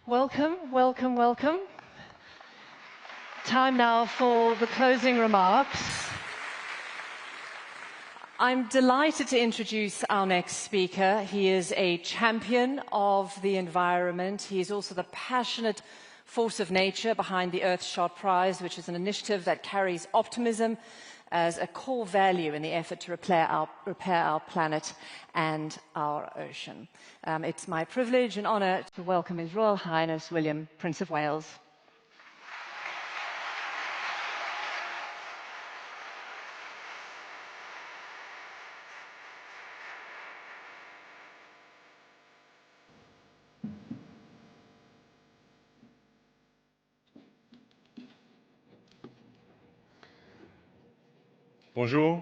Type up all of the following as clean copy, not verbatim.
Welcome, welcome, welcome. Time now for the closing remarks. I'm delighted to introduce our next speaker. He is a champion of the environment. He is also the passionate force of nature behind the Earthshot Prize, which is an initiative that carries optimism as a core value in the effort to repair our planet and our ocean. It's my privilege and honour to welcome His Royal Highness William, Prince of Wales. Bonjour,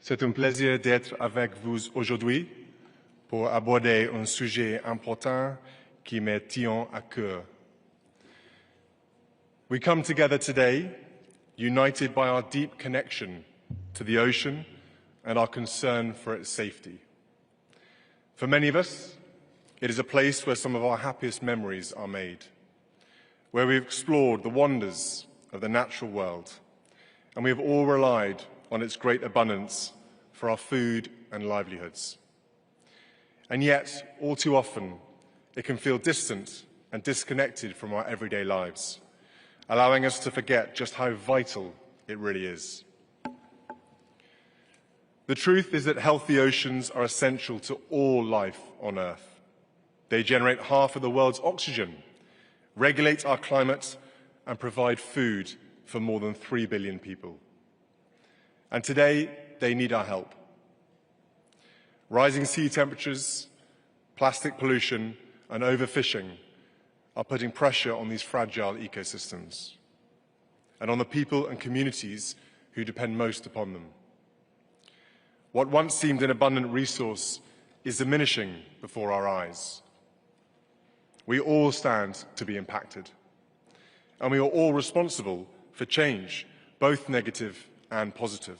c'est un plaisir d'être avec vous aujourd'hui pour aborder un sujet important qui me tient à cœur. We come together today, united by our deep connection to the ocean and our concern for its safety. For many of us, it is a place where some of our happiest memories are made, where we've explored the wonders of the natural world, and we have all relied on its great abundance for our food and livelihoods. And yet, all too often, it can feel distant and disconnected from our everyday lives, allowing us to forget just how vital it really is. The truth is that healthy oceans are essential to all life on Earth. They generate half of the world's oxygen, regulate our climate, and provide food for more than 3 billion people. And today, they need our help. Rising sea temperatures, plastic pollution, and overfishing are putting pressure on these fragile ecosystems and on the people and communities who depend most upon them. What once seemed an abundant resource is diminishing before our eyes. We all stand to be impacted, and we are all responsible for change, both negative and positive.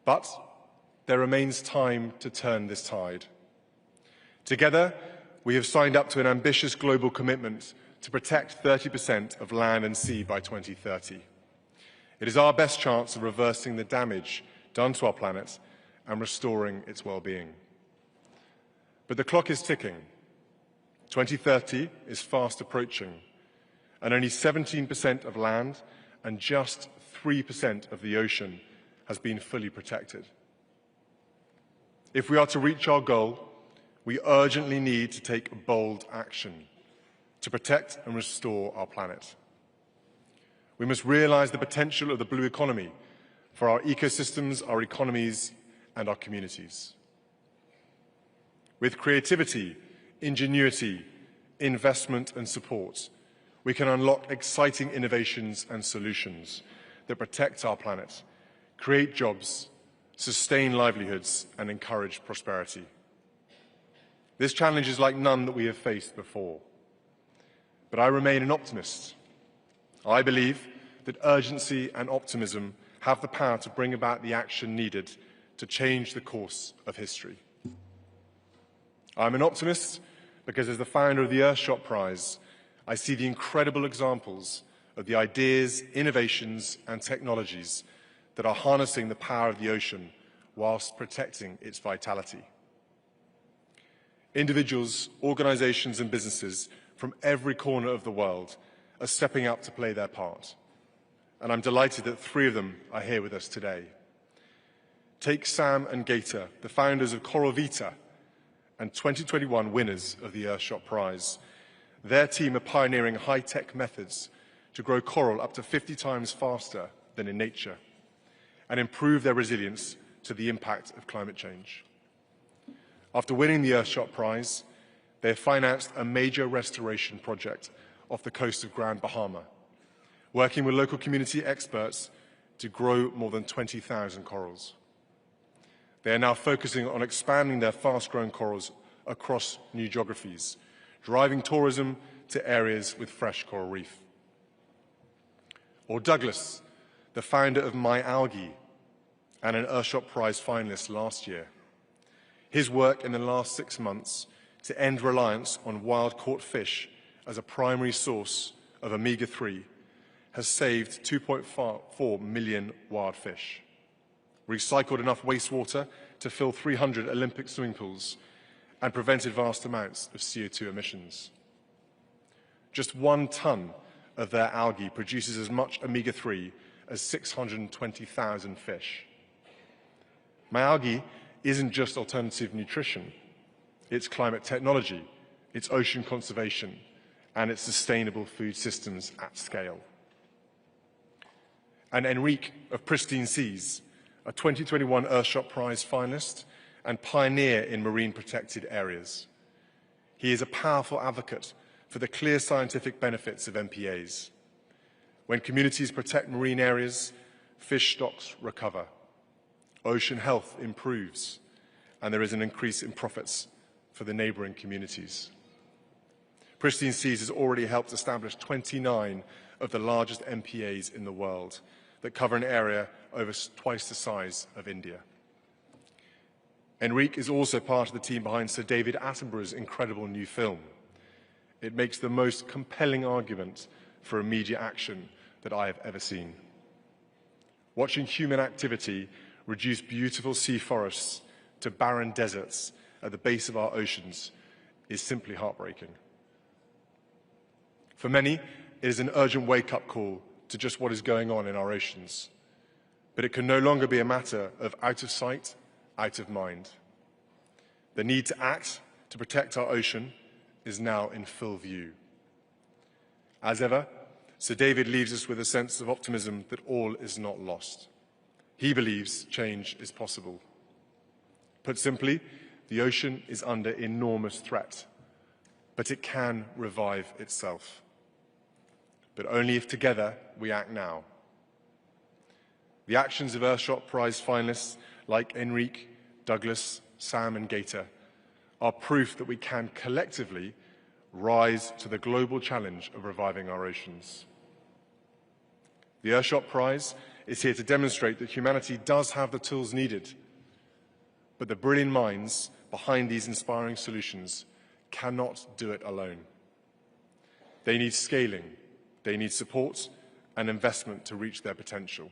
But there remains time to turn this tide. Together, we have signed up to an ambitious global commitment to protect 30% of land and sea by 2030. It is our best chance of reversing the damage done to our planet and restoring its well-being. But the clock is ticking. 2030 is fast approaching, and only 17% of land and just 3% of the ocean has been fully protected. If we are to reach our goal, we urgently need to take bold action to protect and restore our planet. We must realize the potential of the blue economy for our ecosystems, our economies, and our communities. With creativity, ingenuity, investment, and support, we can unlock exciting innovations and solutions that protect our planet, create jobs, sustain livelihoods, and encourage prosperity. This challenge is like none that we have faced before. But I remain an optimist. I believe that urgency and optimism have the power to bring about the action needed to change the course of history. I'm an optimist because, as the founder of the Earthshot Prize, I see the incredible examples of the ideas, innovations, and technologies that are harnessing the power of the ocean whilst protecting its vitality. Individuals, organizations, and businesses from every corner of the world are stepping up to play their part. And I'm delighted that 3 of them are here with us today. Take Sam and Gator, the founders of Coral Vita and 2021 winners of the Earthshot Prize. Their team are pioneering high-tech methods to grow coral up to 50 times faster than in nature and improve their resilience to the impact of climate change. After winning the Earthshot Prize, they have financed a major restoration project off the coast of Grand Bahama, working with local community experts to grow more than 20,000 corals. They are now focusing on expanding their fast-growing corals across new geographies, driving tourism to areas with fresh coral reef. Or Douglas, the founder of MyAlgae and an Earthshot Prize finalist last year. His work in the last 6 months to end reliance on wild-caught fish as a primary source of omega-3 has saved 2.4 million wild fish, recycled enough wastewater to fill 300 Olympic swimming pools, and prevented vast amounts of CO2 emissions. Just 1 ton of their algae produces as much omega-3 as 620,000 fish. Algae isn't just alternative nutrition. It's climate technology, it's ocean conservation, and it's sustainable food systems at scale. And Enrique of Pristine Seas, a 2021 Earthshot Prize finalist and pioneer in marine protected areas. He is a powerful advocate for the clear scientific benefits of MPAs. When communities protect marine areas, fish stocks recover, ocean health improves, and there is an increase in profits for the neighbouring communities. Pristine Seas has already helped establish 29 of the largest MPAs in the world that cover an area over twice the size of India. Enrique is also part of the team behind Sir David Attenborough's incredible new film. It makes the most compelling argument for immediate action that I have ever seen. Watching human activity reduce beautiful sea forests to barren deserts at the base of our oceans is simply heartbreaking. For many, it is an urgent wake-up call to just what is going on in our oceans. But it can no longer be a matter of out of sight, out of mind. The need to act to protect our ocean is now in full view. As ever, Sir David leaves us with a sense of optimism that all is not lost. He believes change is possible. Put simply, the ocean is under enormous threat, but it can revive itself. But only if together we act now. The actions of Earthshot Prize finalists like Enrique, Douglas, Sam and Gator are proof that we can collectively rise to the global challenge of reviving our oceans. The Earthshot Prize is here to demonstrate that humanity does have the tools needed, but the brilliant minds behind these inspiring solutions cannot do it alone. They need scaling, they need support and investment to reach their potential.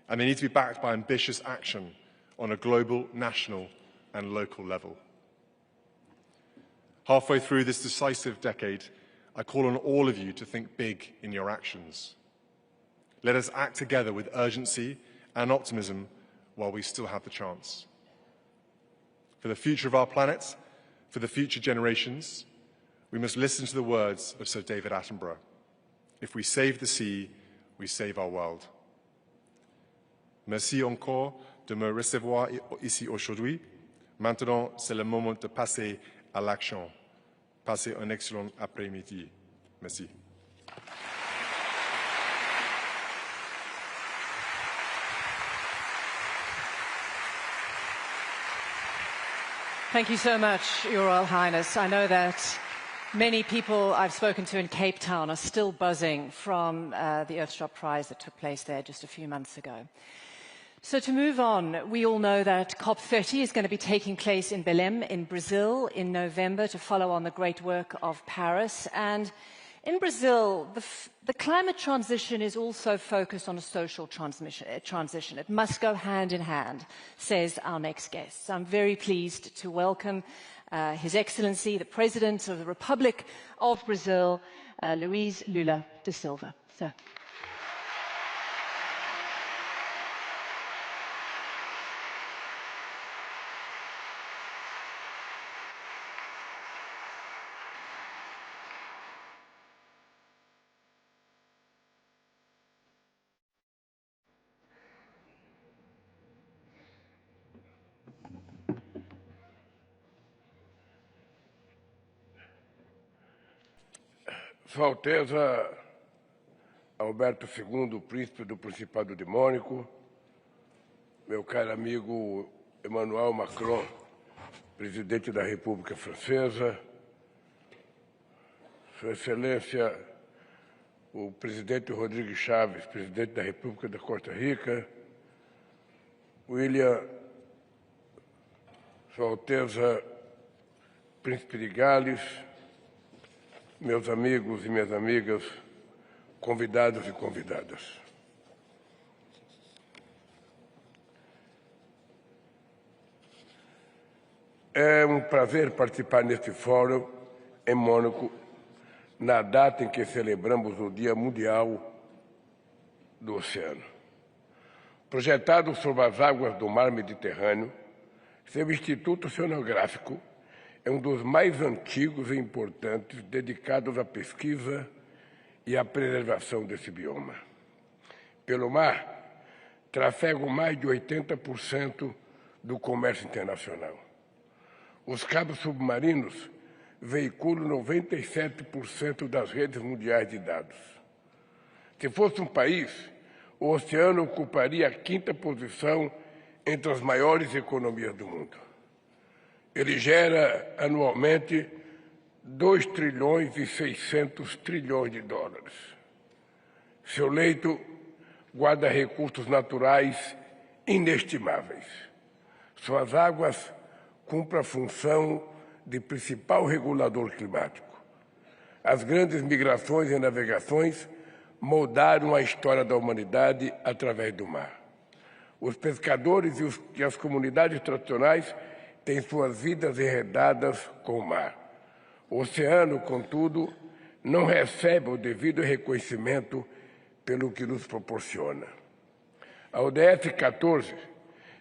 And they need to be backed by ambitious action on a global, national and local level. Halfway through this decisive decade, I call on all of you to think big in your actions. Let us act together with urgency and optimism while we still have the chance. For the future of our planet, for the future generations, we must listen to the words of Sir David Attenborough. If we save the sea, we save our world. Merci encore de me recevoir ici aujourd'hui. Maintenant, c'est le moment de passer à l'action. Passez un excellent après-midi. Merci. Thank you so much, Your Royal Highness. I know that many people I've spoken to in Cape Town are still buzzing from the Earthshot Prize that took place there just a few months ago. So to move on, we all know that COP30 is going to be taking place in Belém in Brazil in November to follow on the great work of Paris. And in Brazil, the climate transition is also focused on a social transition. It must go hand in hand, says our next guest. So I'm very pleased to welcome His Excellency, the President of the Republic of Brazil, Luiz Lula da Silva. Sir. Sua Alteza Alberto II, Príncipe do Principado de Mônaco, meu caro amigo Emmanuel Macron, Presidente da República Francesa, Sua Excelência, o Presidente Rodrigo Chaves, Presidente da República da Costa Rica, William, Sua Alteza Príncipe de Gales, meus amigos e minhas amigas, convidados e convidadas. É um prazer participar neste fórum em Mônaco, na data em que celebramos o Dia Mundial do Oceano. Projetado sobre as águas do mar Mediterrâneo, seu Instituto Oceanográfico é um dos mais antigos e importantes dedicados à pesquisa e à preservação desse bioma. Pelo mar, trafegam mais de 80% do comércio internacional. Os cabos submarinos veiculam 97% das redes mundiais de dados. Se fosse um país, o oceano ocuparia a 5ª posição entre as maiores economias do mundo. Ele gera anualmente 2 trilhões e 600 trilhões de dólares. Seu leito guarda recursos naturais inestimáveis. Suas águas cumprem a função de principal regulador climático. As grandes migrações e navegações moldaram a história da humanidade através do mar. Os pescadores e as comunidades tradicionais têm suas vidas enredadas com o mar. O oceano, contudo, não recebe o devido reconhecimento pelo que nos proporciona. A ODS 14,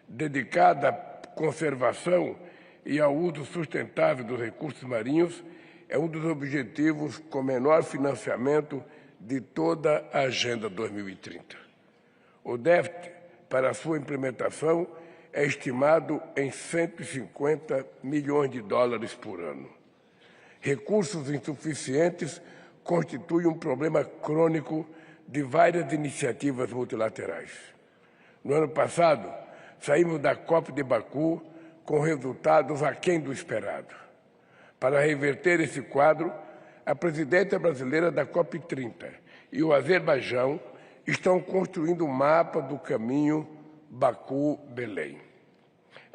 dedicada à conservação e ao uso sustentável dos recursos marinhos, é um dos objetivos com menor financiamento de toda a Agenda 2030. O déficit para sua implementação é estimado em 150 milhões de dólares por ano. Recursos insuficientes constituem um problema crônico de várias iniciativas multilaterais. No ano passado, saímos da COP de Baku com resultados aquém do esperado. Para reverter esse quadro, a presidência brasileira da COP30 e o Azerbaijão estão construindo um mapa do caminho Baku-Belém.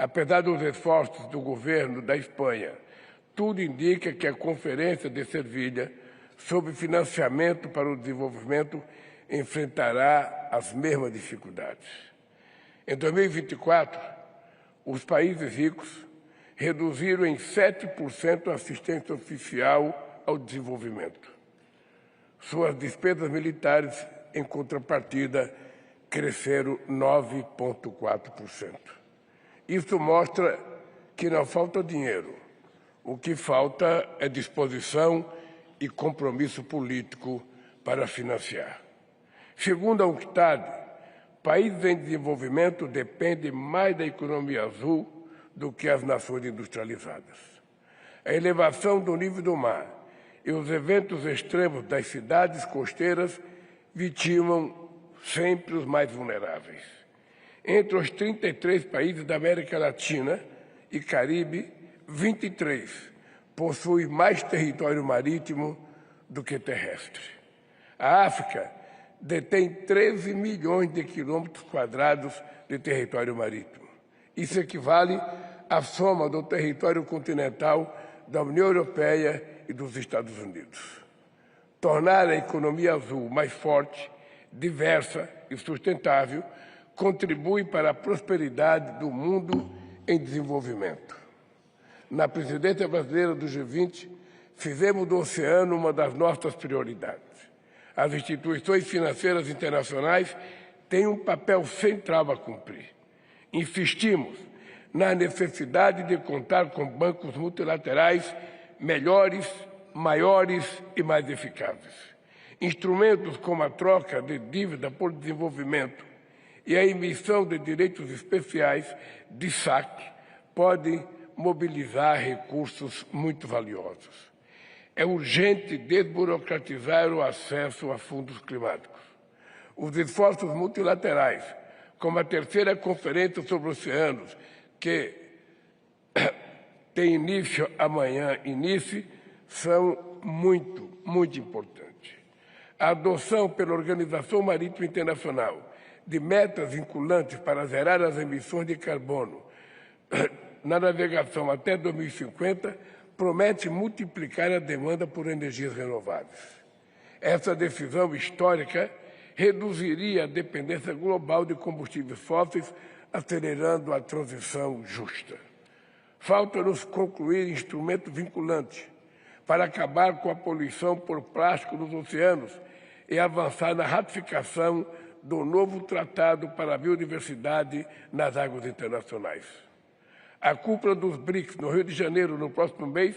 Apesar dos esforços do governo da Espanha, tudo indica que a Conferência de Sevilha, sob financiamento para o desenvolvimento, enfrentará as mesmas dificuldades. Em 2024, os países ricos reduziram em 7% a assistência oficial ao desenvolvimento. Suas despesas militares, em contrapartida, cresceram 9,4%. Isso mostra que não falta dinheiro. O que falta é disposição e compromisso político para financiar. Segundo a UNCTAD, países em desenvolvimento dependem mais da economia azul do que as nações industrializadas. A elevação do nível do mar e os eventos extremos das cidades costeiras vitimam sempre os mais vulneráveis. Entre os 33 países da América Latina e Caribe, 23 possuem mais território marítimo do que terrestre. A África detém 13 milhões de quilômetros quadrados de território marítimo. Isso equivale à soma do território continental da União Europeia e dos Estados Unidos. Tornar a economia azul mais forte, diversa e sustentável contribui para a prosperidade do mundo em desenvolvimento. Na presidência brasileira do G20, fizemos do oceano uma das nossas prioridades. As instituições financeiras internacionais têm um papel central a cumprir. Insistimos na necessidade de contar com bancos multilaterais melhores, maiores e mais eficazes. Instrumentos como a troca de dívida por desenvolvimento e a emissão de direitos especiais de saque podem mobilizar recursos muito valiosos. É urgente desburocratizar o acesso a fundos climáticos. Os esforços multilaterais, como a 3ª Conferência sobre Oceanos, que tem início amanhã, são muito importantes. A adoção pela Organização Marítima Internacional de metas vinculantes para zerar as emissões de carbono na navegação até 2050 promete multiplicar a demanda por energias renováveis. Essa decisão histórica reduziria a dependência global de combustíveis fósseis, acelerando a transição justa. Falta-nos concluir instrumentos vinculantes para acabar com a poluição por plástico nos oceanos e avançar na ratificação do novo Tratado para a Biodiversidade nas águas internacionais. A cúpula dos BRICS, no Rio de Janeiro, no próximo mês,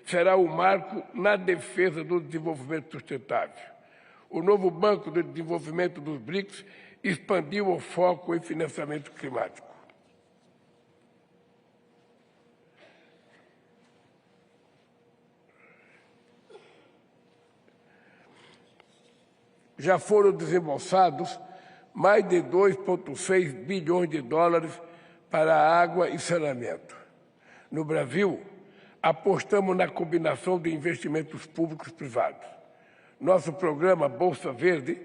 será o marco na defesa do desenvolvimento sustentável. O novo Banco de Desenvolvimento dos BRICS expandiu o foco em financiamento climático. Já foram desembolsados mais de 2,6 bilhões de dólares para água e saneamento. No Brasil, apostamos na combinação de investimentos públicos e privados. Nosso programa Bolsa Verde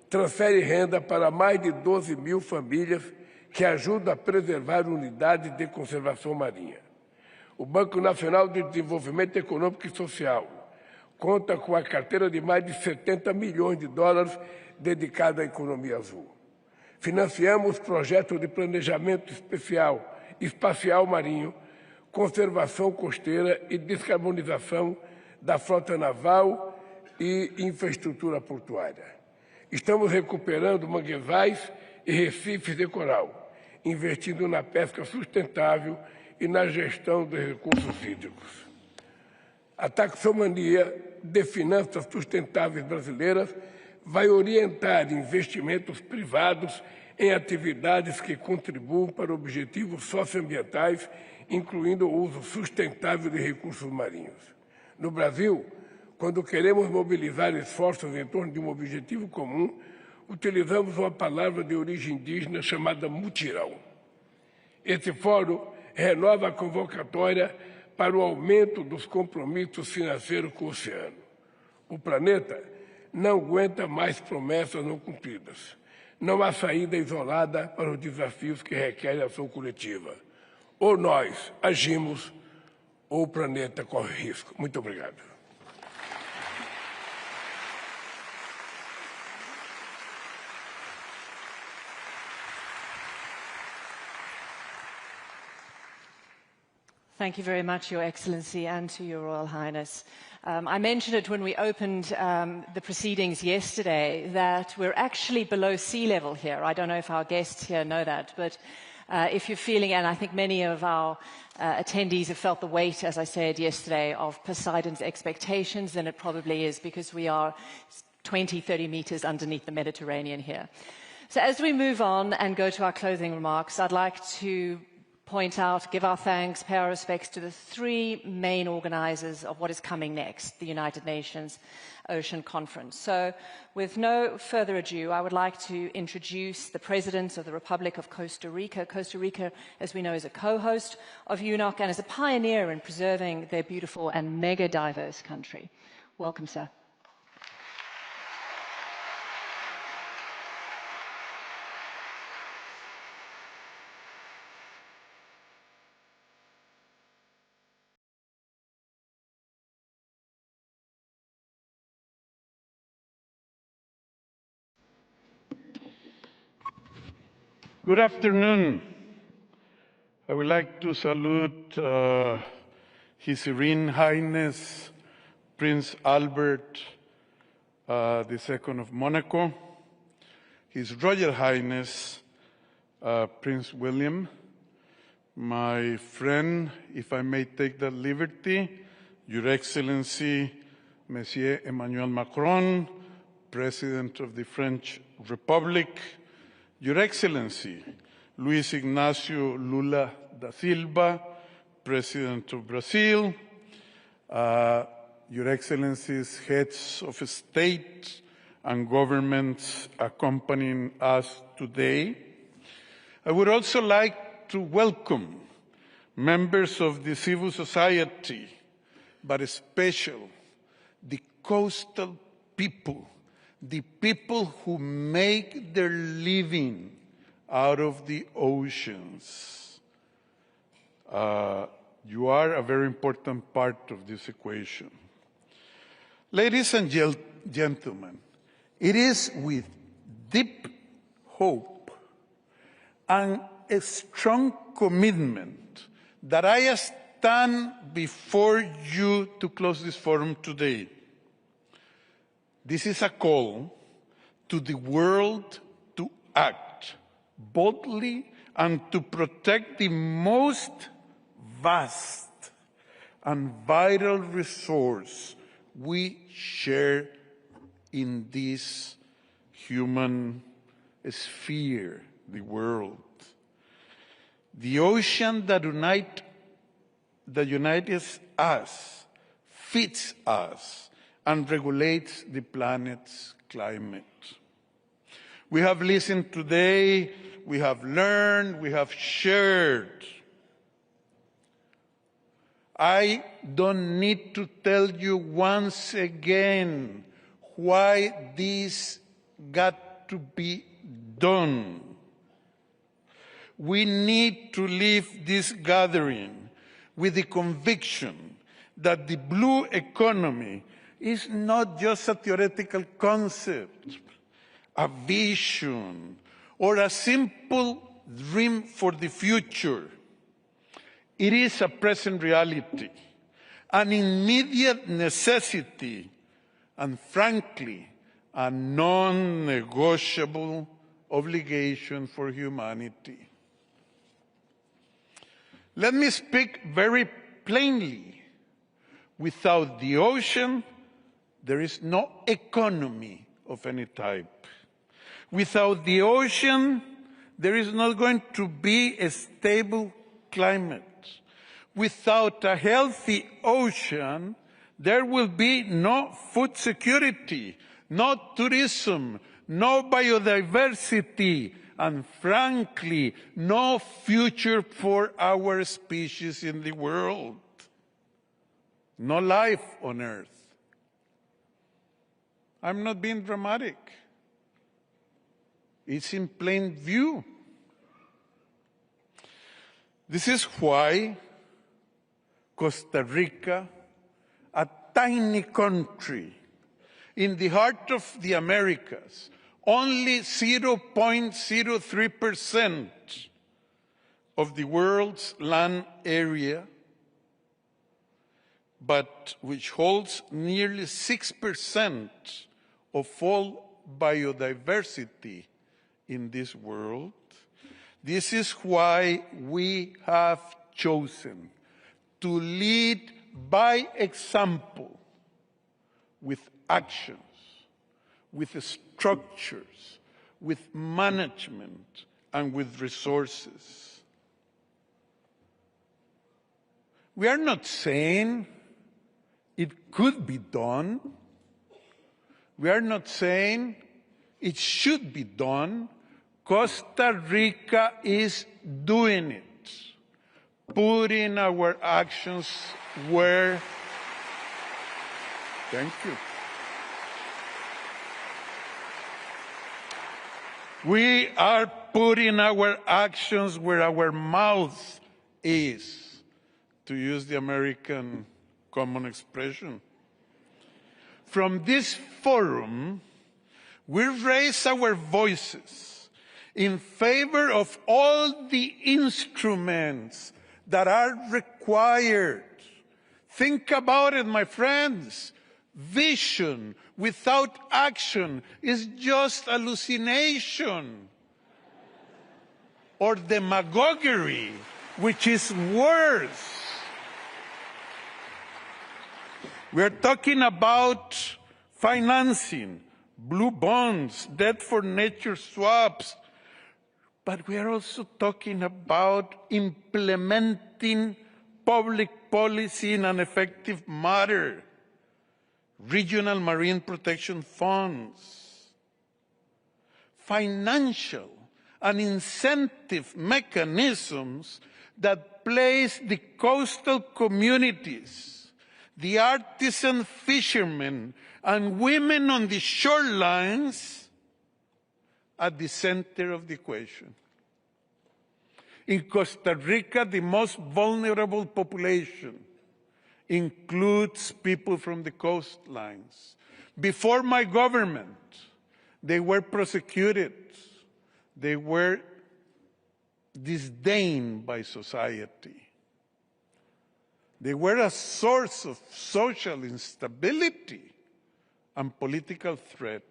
transfere renda para mais de 12 mil famílias que ajudam a preservar unidades de conservação marinha. O Banco Nacional de Desenvolvimento Econômico e Social conta com a carteira de mais de 70 milhões de dólares dedicada à economia azul. Financiamos projetos de planejamento espacial marinho, conservação costeira e descarbonização da frota naval e infraestrutura portuária. Estamos recuperando manguezais e recifes de coral, investindo na pesca sustentável e na gestão dos recursos hídricos. A taxonomia de finanças sustentáveis brasileiras vai orientar investimentos privados em atividades que contribuam para objetivos socioambientais, incluindo o uso sustentável de recursos marinhos. No Brasil, quando queremos mobilizar esforços em torno de um objetivo comum, utilizamos uma palavra de origem indígena chamada mutirão. Esse fórum renova a convocatória para o aumento dos compromissos financeiros com o oceano. O planeta não aguenta mais promessas não cumpridas. Não há saída isolada para os desafios que requerem ação coletiva. Ou nós agimos, ou o planeta corre risco. Muito obrigado. Thank you very much, Your Excellency, and to Your Royal Highness. I mentioned it when we opened the proceedings yesterday that we're actually below sea level here. I don't know if our guests here know that, but if you're feeling, and I think many of our attendees have felt the weight, as I said yesterday, of Poseidon's expectations, then it probably is because we are 20, 30 meters underneath the Mediterranean here. So as we move on and go to our closing remarks, I'd like to point out, give our thanks, pay our respects to the three main organizers of what is coming next, the United Nations Ocean Conference. So with no further ado, I would like to introduce the President of the Republic of Costa Rica. Costa Rica, as we know, is a co-host of UNOC and is a pioneer in preserving their beautiful and mega diverse country. Welcome, sir. Good afternoon. I would like to salute His Serene Highness Prince Albert II of Monaco, His Royal Highness Prince William, my friend, if I may take that liberty, Your Excellency Monsieur Emmanuel Macron, President of the French Republic, Your Excellency, Luis Ignacio Lula da Silva, President of Brazil, Your Excellencies, heads of state and governments accompanying us today. I would also like to welcome members of the civil society, but especially the coastal people, the people who make their living out of the oceans. You are a very important part of this equation. Ladies and gentlemen, it is with deep hope and a strong commitment that I stand before you to close this forum today. This is a call to the world to act boldly and to protect the most vast and vital resource we share in this human sphere, the world. The ocean that unites us, feeds us, and regulates the planet's climate. We have listened today, we have learned, we have shared. I don't need to tell you once again why this got to be done. We need to leave this gathering with the conviction that the blue economy is not just a theoretical concept, a vision, or a simple dream for the future. It is a present reality, an immediate necessity, and frankly, a non-negotiable obligation for humanity. Let me speak very plainly. Without the ocean, there is no economy of any type. Without the ocean, there is not going to be a stable climate. Without a healthy ocean, there will be no food security, no tourism, no biodiversity, and frankly, no future for our species in the world. No life on Earth. I'm not being dramatic. It's in plain view. This is why Costa Rica, a tiny country in the heart of the Americas, only 0.03% of the world's land area, but which holds nearly 6% of all biodiversity in this world. This is why we have chosen to lead by example with actions, with structures, with management, and with resources. We are not saying it could be done. We are not saying it should be done. Costa Rica is doing it, putting our actions where. Thank you. We are putting our actions where our mouth is, to use the American common expression. From this forum, we raise our voices in favor of all the instruments that are required. Think about it, my friends. Vision without action is just hallucination or demagoguery, which is worse. We're talking about financing, blue bonds, debt for nature swaps, but we are also talking about implementing public policy in an effective manner. Regional marine protection funds, financial and incentive mechanisms that place the coastal communities, the artisan fishermen, and women on the shorelines at the center of the equation. In Costa Rica, the most vulnerable population includes people from the coastlines. Before my government, they were persecuted. They were disdained by society. They were a source of social instability and political threat.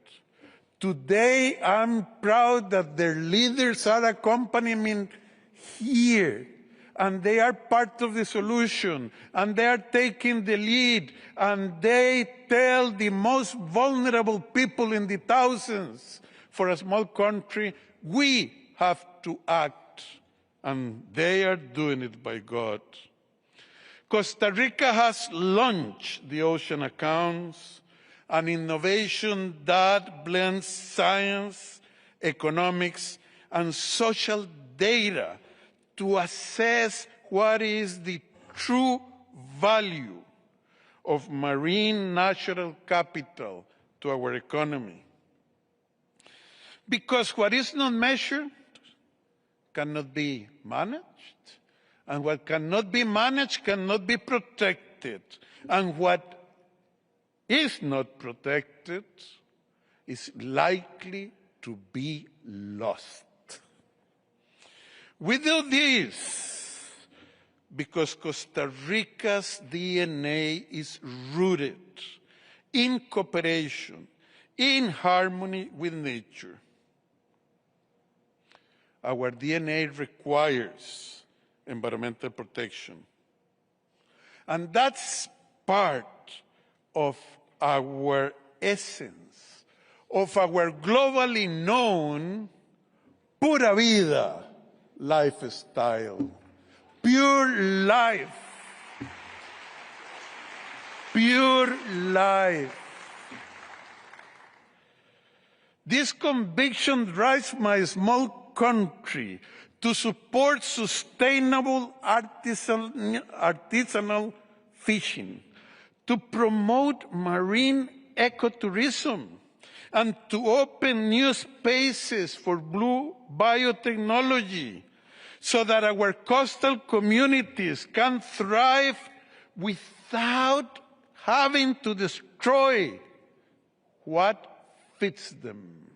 Today, I'm proud that their leaders are accompanying me here, and they are part of the solution, and they are taking the lead, and they tell the most vulnerable people in the thousands, for a small country, we have to act, and they are doing it by God. Costa Rica has launched the ocean accounts, an innovation that blends science, economics, and social data to assess what is the true value of marine natural capital to our economy. Because what is not measured cannot be managed, and what cannot be managed cannot be protected, and what is not protected is likely to be lost. We do this because Costa Rica's DNA is rooted in cooperation, in harmony with nature. Our DNA requires environmental protection. And that's part of our essence, of our globally known pura vida lifestyle. Pure life. Pure life. This conviction drives my small country to support sustainable artisanal fishing, to promote marine ecotourism, and to open new spaces for blue biotechnology so that our coastal communities can thrive without having to destroy what fits them.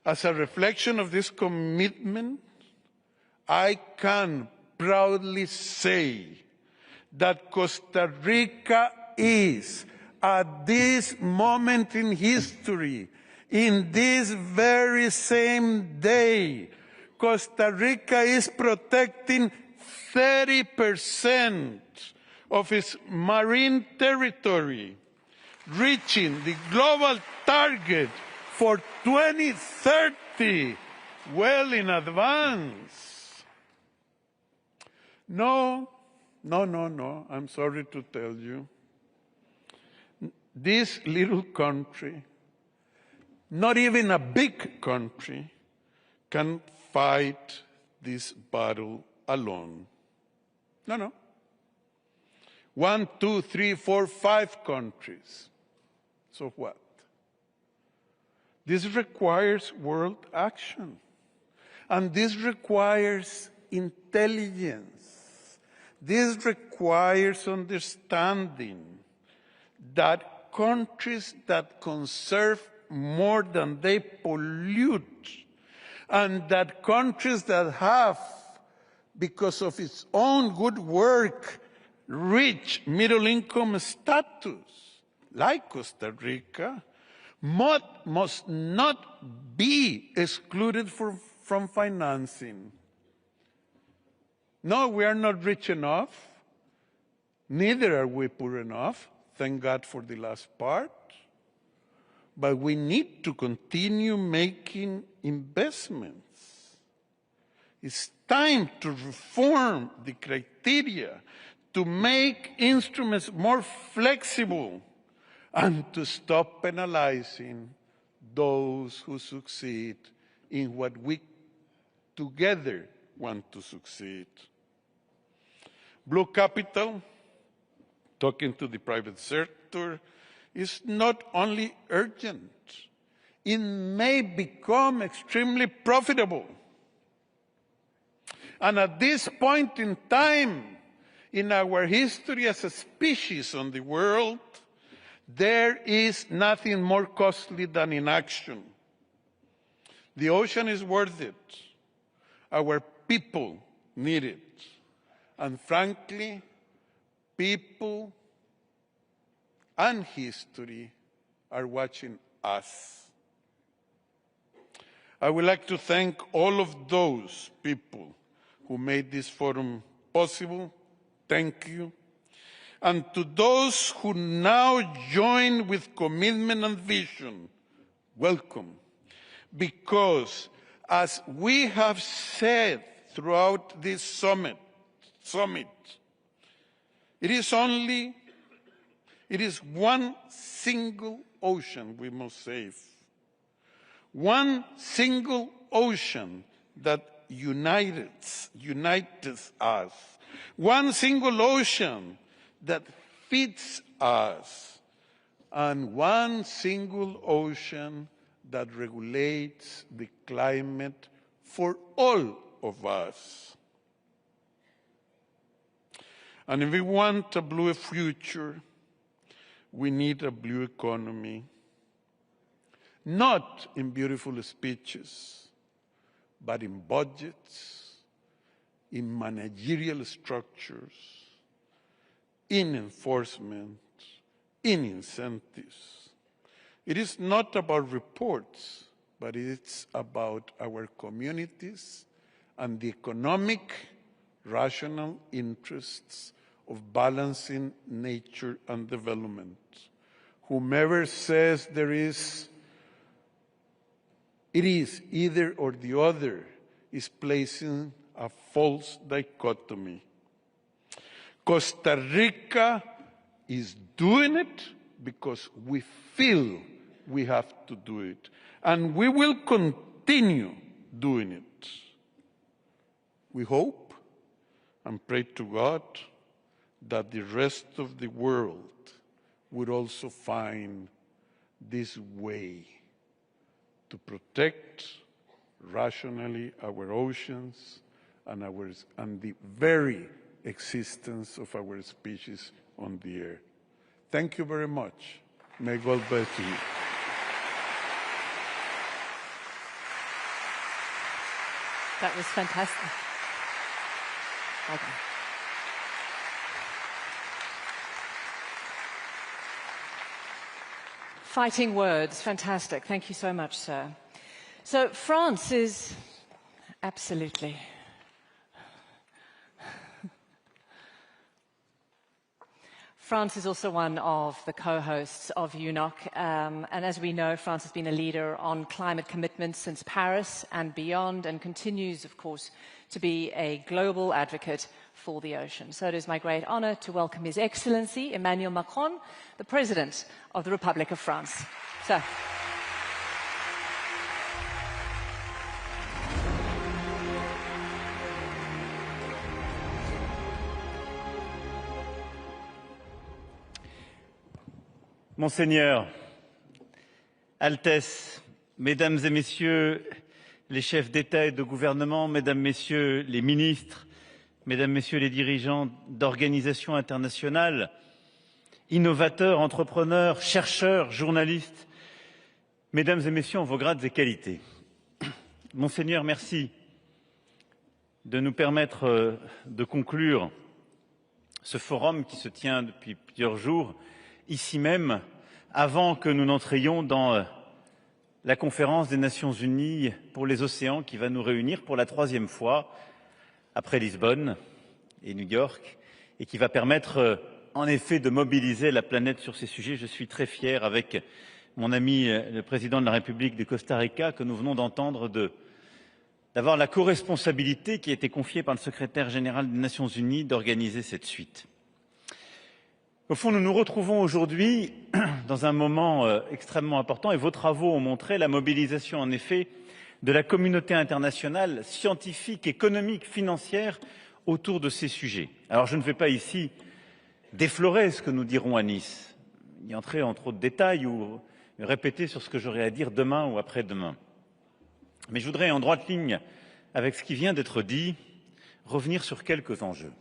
As a reflection of this commitment, I can proudly say that Costa Rica is, at this moment in history, in this very same day, Costa Rica is protecting 30% of its marine territory, reaching the global target for 2030, well in advance. No, I'm sorry to tell you. This little country, not even a big country, can fight this battle alone. No. 1, 2, 3, 4, 5 countries. So what? This requires world action. And this requires intelligence. This requires understanding that countries that conserve more than they pollute, and that countries that have, because of its own good work, reached middle-income status, like Costa Rica, must not be excluded from financing. No, we are not rich enough. Neither are we poor enough. Thank God for the last part. But we need to continue making investments. It's time to reform the criteria, to make instruments more flexible, and to stop penalizing those who succeed in what we together want to succeed. Blue capital, talking to the private sector, is not only urgent, it may become extremely profitable. And at this point in time in our history as a species on the world, there is nothing more costly than inaction. The ocean is worth it. Our people need it. And frankly, people and history are watching us. I would like to thank all of those people who made this forum possible. Thank you. And to those who now join with commitment and vision, welcome. Because as we have said throughout this summit, it is one single ocean we must save. One single ocean that unites us. One single ocean that feeds us. And one single ocean that regulates the climate for all of us. And if we want a blue future, we need a blue economy. Not in beautiful speeches, but in budgets, in managerial structures, in enforcement, in incentives. It is not about reports, but it's about our communities and the economic, rational interests of balancing nature and development. Whomever says it is either or the other is placing a false dichotomy. Costa Rica is doing it because we feel we have to do it, and we will continue doing it. We hope and pray to God that the rest of the world would also find this way to protect rationally our oceans and the very existence of our species on the earth. Thank you very much. May God bless you. That was fantastic. Well done. Fighting words, fantastic. Thank you so much, sir. So France is absolutely. France is also one of the co-hosts of UNOC, and as we know, France has been a leader on climate commitments since Paris and beyond, and continues, of course, to be a global advocate for the ocean. So it is my great honor to welcome His Excellency Emmanuel Macron, the President of the Republic of France. Sir. Monseigneur, Altesse, Mesdames et Messieurs les chefs d'État et de gouvernement, Mesdames, Messieurs les ministres, Mesdames, Messieurs les dirigeants d'organisations internationales, innovateurs, entrepreneurs, chercheurs, journalistes, Mesdames et Messieurs en vos grades et qualités. Monseigneur, merci de nous permettre de conclure ce forum qui se tient depuis plusieurs jours, ici même, avant que nous n'entrions dans la conférence des Nations Unies pour les océans qui va nous réunir pour la 3e fois, après Lisbonne et New York, et qui va permettre en effet de mobiliser la planète sur ces sujets. Je suis très fier, avec mon ami le président de la République du Costa Rica, que nous venons d'entendre, d'avoir la co-responsabilité qui a été confiée par le secrétaire général des Nations Unies d'organiser cette suite. Au fond, nous nous retrouvons aujourd'hui dans un moment extrêmement important, et vos travaux ont montré la mobilisation, en effet, de la communauté internationale scientifique, économique, financière autour de ces sujets. Alors, je ne vais pas ici déflorer ce que nous dirons à Nice, y entrer en trop de détails ou me répéter sur ce que j'aurai à dire demain ou après-demain. Mais je voudrais, en droite ligne avec ce qui vient d'être dit, revenir sur quelques enjeux.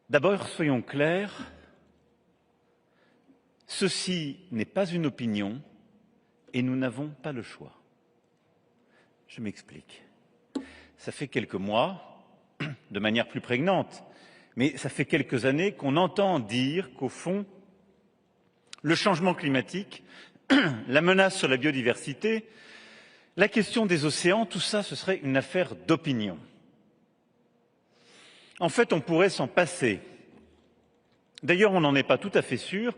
D'abord, soyons clairs, ceci n'est pas une opinion et nous n'avons pas le choix. Je m'explique. Ça fait quelques mois, de manière plus prégnante, mais ça fait quelques années qu'on entend dire qu'au fond, le changement climatique, la menace sur la biodiversité, la question des océans, tout ça, ce serait une affaire d'opinion. En fait, on pourrait s'en passer. D'ailleurs, on n'en est pas tout à fait sûr.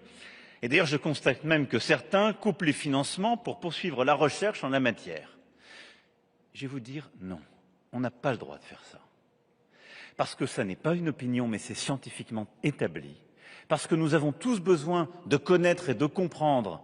Et d'ailleurs, je constate même que certains coupent les financements pour poursuivre la recherche en la matière. Je vais vous dire non, on n'a pas le droit de faire ça. Parce que ça n'est pas une opinion, mais c'est scientifiquement établi. Parce que nous avons tous besoin de connaître et de comprendre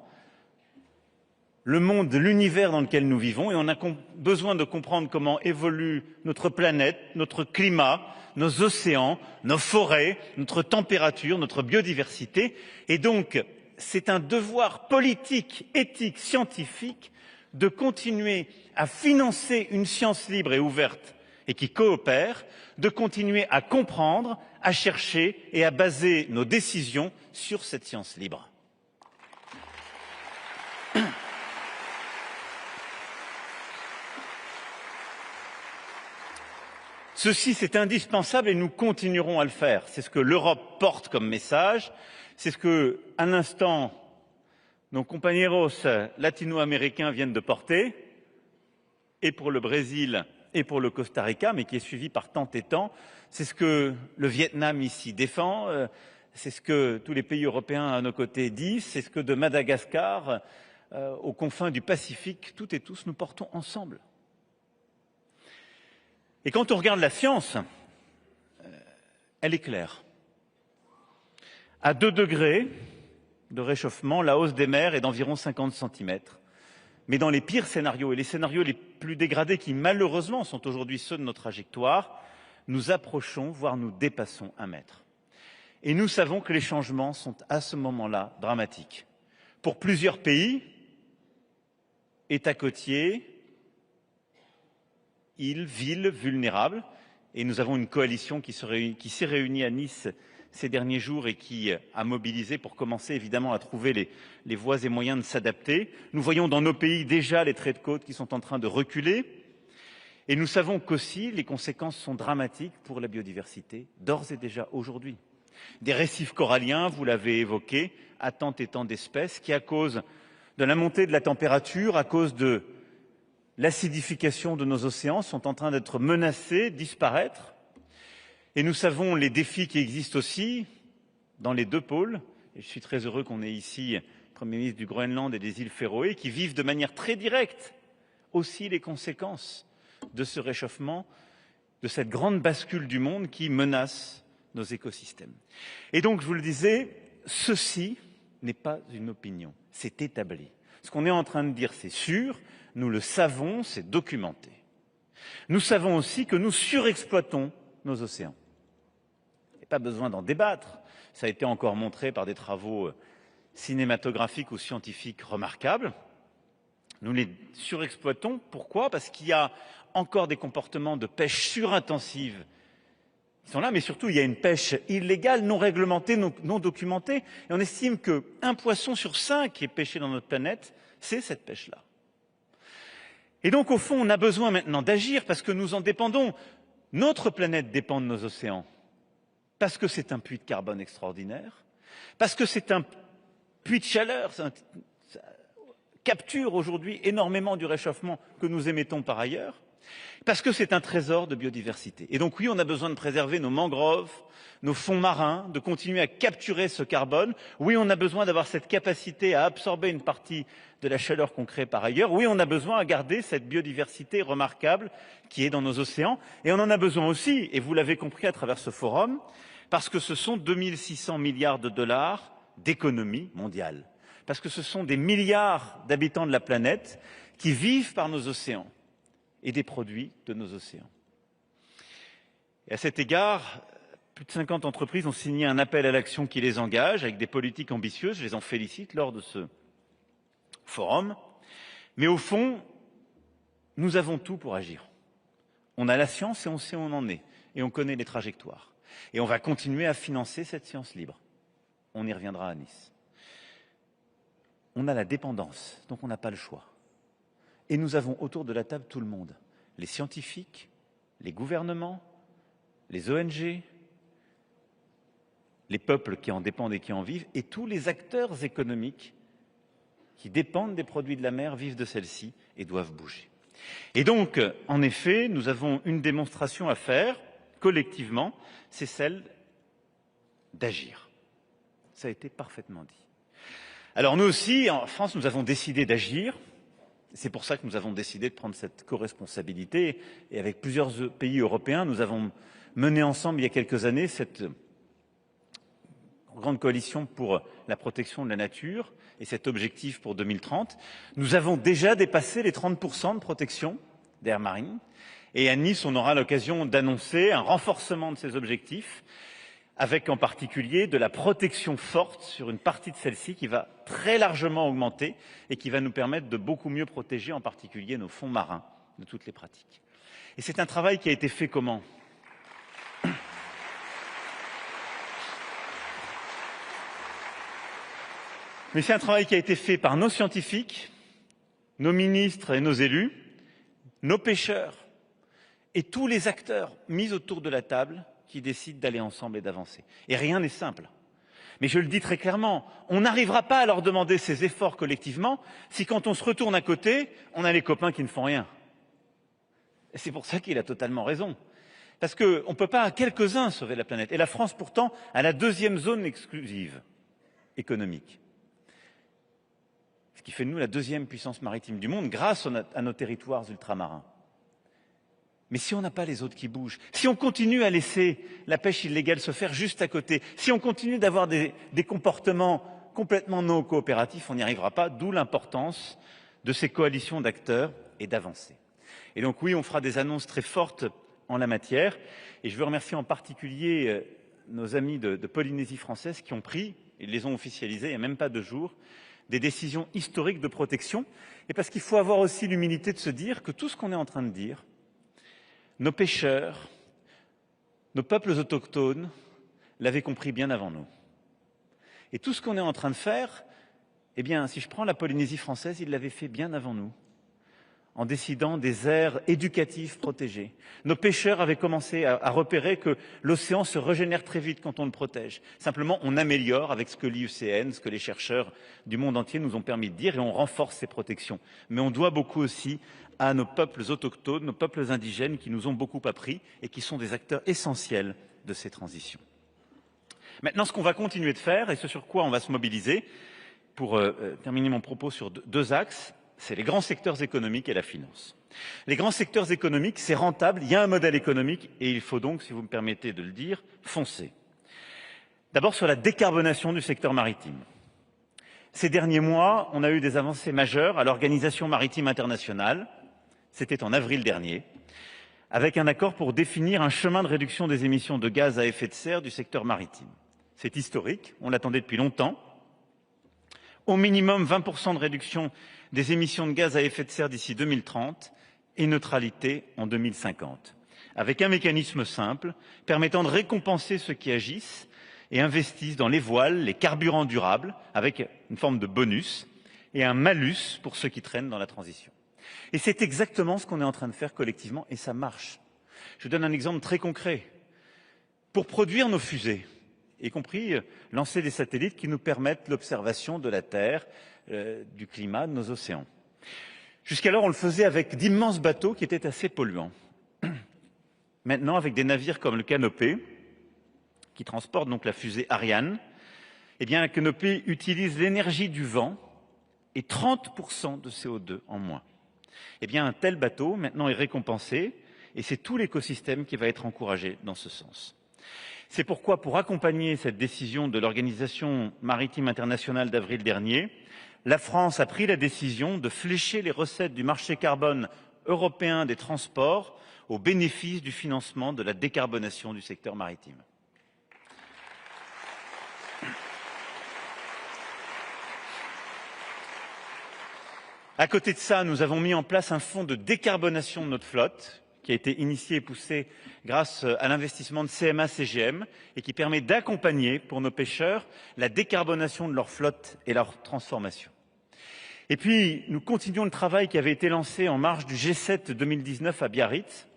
le monde, l'univers dans lequel nous vivons, et on a besoin de comprendre comment évolue notre planète, notre climat, nos océans, nos forêts, notre température, notre biodiversité. Et donc, c'est un devoir politique, éthique, scientifique de continuer à financer une science libre et ouverte et qui coopère, de continuer à comprendre, à chercher et à baser nos décisions sur cette science libre. Ceci, c'est indispensable et nous continuerons à le faire. C'est ce que l'Europe porte comme message. C'est ce que, à l'instant, nos compañeros latino-américains viennent de porter, et pour le Brésil et pour le Costa Rica, mais qui est suivi par tant et tant. C'est ce que le Vietnam ici défend, c'est ce que tous les pays européens à nos côtés disent, c'est ce que de Madagascar aux confins du Pacifique, toutes et tous nous portons ensemble. Et quand on regarde la science, elle est claire. À 2 degrés de réchauffement, la hausse des mers est d'environ 50 cm. Mais dans les pires scénarios, et les scénarios les plus dégradés qui malheureusement sont aujourd'hui ceux de nos trajectoires, nous approchons, voire nous dépassons 1 mètre. Et nous savons que les changements sont à ce moment-là dramatiques. Pour plusieurs pays, États côtiers, îles, villes vulnérables, et nous avons une coalition qui s'est réunie à Nice ces derniers jours et qui a mobilisé pour commencer évidemment à trouver les voies et moyens de s'adapter. Nous voyons dans nos pays déjà les traits de côte qui sont en train de reculer et nous savons qu'aussi les conséquences sont dramatiques pour la biodiversité, d'ores et déjà aujourd'hui. Des récifs coralliens, vous l'avez évoqué, à tant et tant d'espèces qui, à cause de la montée de la température, à cause de l'acidification de nos océans, sont en train d'être menacés, disparaître. Et nous savons les défis qui existent aussi dans les 2 pôles. Et je suis très heureux qu'on ait ici le Premier ministre du Groenland et des îles Féroé qui vivent de manière très directe aussi les conséquences de ce réchauffement, de cette grande bascule du monde qui menace nos écosystèmes. Et donc, je vous le disais, ceci n'est pas une opinion, c'est établi. Ce qu'on est en train de dire, c'est sûr, nous le savons, c'est documenté. Nous savons aussi que nous surexploitons nos océans. Il n'y a pas besoin d'en débattre. Ça a été encore montré par des travaux cinématographiques ou scientifiques remarquables. Nous les surexploitons. Pourquoi? Parce qu'il y a encore des comportements de pêche surintensive qui sont là, mais surtout il y a une pêche illégale, non réglementée, non documentée. Et on estime qu'un poisson sur 5 qui est pêché dans notre planète, c'est cette pêche-là. Et donc, au fond, on a besoin maintenant d'agir parce que nous en dépendons. Notre planète dépend de nos océans, parce que c'est un puits de carbone extraordinaire, parce que c'est un puits de chaleur, ça capture aujourd'hui énormément du réchauffement que nous émettons par ailleurs, parce que c'est un trésor de biodiversité. Et donc oui, on a besoin de préserver nos mangroves, nos fonds marins, de continuer à capturer ce carbone. Oui, on a besoin d'avoir cette capacité à absorber une partie de la chaleur qu'on crée par ailleurs. Oui, on a besoin de garder cette biodiversité remarquable qui est dans nos océans. Et on en a besoin aussi, et vous l'avez compris à travers ce forum, parce que ce sont 2600 milliards de dollars d'économie mondiale. Parce que ce sont des milliards d'habitants de la planète qui vivent par nos océans et des produits de nos océans. Et à cet égard, Plus de 50 entreprises ont signé un appel à l'action qui les engage avec des politiques ambitieuses. Je les en félicite lors de ce forum. Mais au fond, nous avons tout pour agir. On a la science et on sait où on en est. Et on connaît les trajectoires. Et on va continuer à financer cette science libre. On y reviendra à Nice. On a la dépendance, donc on n'a pas le choix. Et nous avons autour de la table tout le monde. Les scientifiques, les gouvernements, les ONG, les peuples qui en dépendent et qui en vivent, et tous les acteurs économiques qui dépendent des produits de la mer, vivent de celle-ci et doivent bouger. Et donc, en effet, nous avons une démonstration à faire, collectivement, c'est celle d'agir. Ça a été parfaitement dit. Alors nous aussi, en France, nous avons décidé d'agir. C'est pour ça que nous avons décidé de prendre cette co-responsabilité. Et avec plusieurs pays européens, nous avons mené ensemble, il y a quelques années, cette grande coalition pour la protection de la nature et cet objectif pour 2030. Nous avons déjà dépassé les 30% de protection d'air marine. Et à Nice, on aura l'occasion d'annoncer un renforcement de ces objectifs, avec en particulier de la protection forte sur une partie de celle-ci qui va très largement augmenter et qui va nous permettre de beaucoup mieux protéger en particulier nos fonds marins de toutes les pratiques. Et c'est un travail qui a été fait comment ? Mais c'est un travail qui a été fait par nos scientifiques, nos ministres et nos élus, nos pêcheurs et tous les acteurs mis autour de la table qui décident d'aller ensemble et d'avancer. Et rien n'est simple. Mais je le dis très clairement, on n'arrivera pas à leur demander ces efforts collectivement si quand on se retourne à côté, on a les copains qui ne font rien. Et c'est pour ça qu'il a totalement raison. Parce qu'on ne peut pas à quelques-uns sauver la planète. Et la France, pourtant, a la deuxième zone exclusive économique. Ce qui fait de nous la deuxième puissance maritime du monde grâce à nos territoires ultramarins. Mais si on n'a pas les autres qui bougent, si on continue à laisser la pêche illégale se faire juste à côté, si on continue d'avoir des comportements complètement non coopératifs, on n'y arrivera pas, d'où l'importance de ces coalitions d'acteurs et d'avancer. Et donc oui, on fera des annonces très fortes en la matière, et je veux remercier en particulier nos amis de Polynésie française qui ont pris, ils les ont officialisés il n'y a même pas 2 jours, des décisions historiques de protection, et parce qu'il faut avoir aussi l'humilité de se dire que tout ce qu'on est en train de dire, nos pêcheurs, nos peuples autochtones l'avaient compris bien avant nous. Et tout ce qu'on est en train de faire, eh bien, si je prends la Polynésie française, ils l'avaient fait bien avant nous, en décidant des aires éducatives protégées. Nos pêcheurs avaient commencé à repérer que l'océan se régénère très vite quand on le protège. Simplement, on améliore avec ce que l'IUCN, ce que les chercheurs du monde entier nous ont permis de dire, et on renforce ces protections. Mais on doit beaucoup aussi à nos peuples autochtones, nos peuples indigènes qui nous ont beaucoup appris et qui sont des acteurs essentiels de ces transitions. Maintenant, ce qu'on va continuer de faire et ce sur quoi on va se mobiliser, pour terminer mon propos sur 2 axes, c'est les grands secteurs économiques et la finance. Les grands secteurs économiques, c'est rentable, il y a un modèle économique et il faut donc, si vous me permettez de le dire, foncer. D'abord sur la décarbonation du secteur maritime. Ces derniers mois, on a eu des avancées majeures à l'Organisation maritime internationale, c'était en avril dernier, avec un accord pour définir un chemin de réduction des émissions de gaz à effet de serre du secteur maritime. C'est historique, on l'attendait depuis longtemps. Au minimum 20% de réduction des émissions de gaz à effet de serre d'ici 2030 et neutralité en 2050, avec un mécanisme simple permettant de récompenser ceux qui agissent et investissent dans les voiles, les carburants durables, avec une forme de bonus, et un malus pour ceux qui traînent dans la transition. Et c'est exactement ce qu'on est en train de faire collectivement, et ça marche. Je donne un exemple très concret. Pour produire nos fusées, y compris lancer des satellites qui nous permettent l'observation de la Terre, du climat, de nos océans. Jusqu'alors, on le faisait avec d'immenses bateaux qui étaient assez polluants. Maintenant, avec des navires comme le Canopé, qui transporte donc la fusée Ariane, eh bien, la Canopé utilise l'énergie du vent et 30% de CO2 en moins. Eh bien, un tel bateau, maintenant, est récompensé, et c'est tout l'écosystème qui va être encouragé dans ce sens. C'est pourquoi, pour accompagner cette décision de l'Organisation maritime internationale d'avril dernier, la France a pris la décision de flécher les recettes du marché carbone européen des transports au bénéfice du financement de la décarbonation du secteur maritime. À côté de ça, nous avons mis en place un fonds de décarbonation de notre flotte, qui a été initié et poussé grâce à l'investissement de CMA-CGM et qui permet d'accompagner pour nos pêcheurs la décarbonation de leur flotte et leur transformation. Et puis, nous continuons le travail qui avait été lancé en marge du G7 2019 à Biarritz,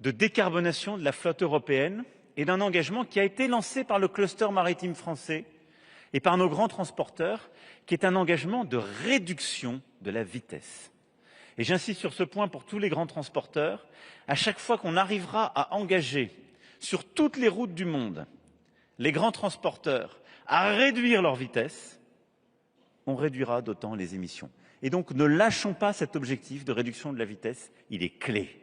de décarbonation de la flotte européenne et d'un engagement qui a été lancé par le cluster maritime français et par nos grands transporteurs, qui est un engagement de réduction de la vitesse. Et j'insiste sur ce point pour tous les grands transporteurs, à chaque fois qu'on arrivera à engager sur toutes les routes du monde les grands transporteurs à réduire leur vitesse, on réduira d'autant les émissions. Et donc ne lâchons pas cet objectif de réduction de la vitesse, il est clé.